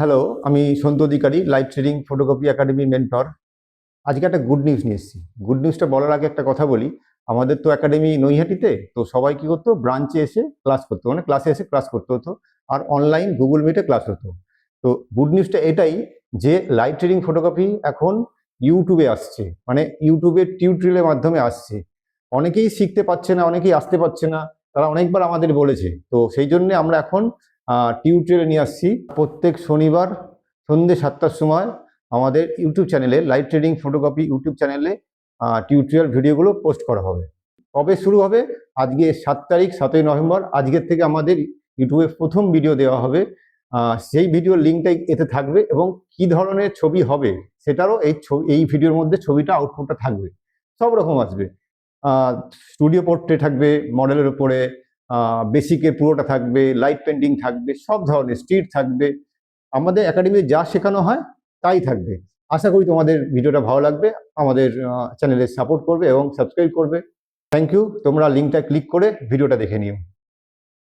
Hello, আমি Santu Adhikari, live trading photocopy academy mentor. আজকে একটা গুড নিউজ নিয়ে এসেছি। গুড নিউজটা বলার আগে একটা কথা বলি। আমাদের তো একাডেমি নৈহাটিতে, তো সবাই কি করতো, ব্রাঞ্চে এসে ক্লাস করতো, মানে ক্লাসে এসে ক্লাস করতে হতো। আর অনলাইন গুগল মিটে ক্লাস হতো। তো গুড নিউজটা এটাই যে লাইভ ট্রেডিং ফটোকপি এখন ইউটিউবে আসছে, মানে ইউটিউবের টিউটোরিয়ালের মাধ্যমে আসছে। অনেকেই শিখতে পাচ্ছে না, অনেকেই আসতে পারছে না, তারা অনেকবার আমাদের বলেছে। তো সেই জন্য আমরা এখন টিউটোরিয়াল নিয়ে আসছি। প্রত্যেক শনিবার সন্ধ্যে 7টার সময় আমাদের ইউটিউব চ্যানেলে, লাইভ ট্রেডিং ফটোকপি ইউটিউব চ্যানেলে টিউটোরিয়াল ভিডিওগুলো পোস্ট করা হবে। কবে শুরু হবে? আজকে 7 তারিখ, 7ই নভেম্বর। আজকের থেকে আমাদের ইউটিউবে প্রথম ভিডিও দেওয়া হবে। সেই ভিডিওর লিঙ্কটাই এতে থাকবে, এবং কি ধরনের ছবি হবে সেটারও এই ভিডিওর মধ্যে ছবিটা, আউটপুটটা থাকবে। সব রকম আসবে। স্টুডিও পোর্ট্রেট থাকবে মডেলের উপরে, বেসিকের পুরোটা থাকবে, লাইট পেন্টিং থাকবে, সব ধরনের স্ট্রিট থাকবে। আমাদের একাডেমিতে যা শেখানো হয় তাই থাকবে। আশা করি তোমাদের ভিডিওটা ভালো লাগবে, আমাদের চ্যানেলে সাপোর্ট করবে এবং সাবস্ক্রাইব করবে। Thank you. তোমরা লিঙ্কটা ক্লিক করে ভিডিওটা দেখে নিও।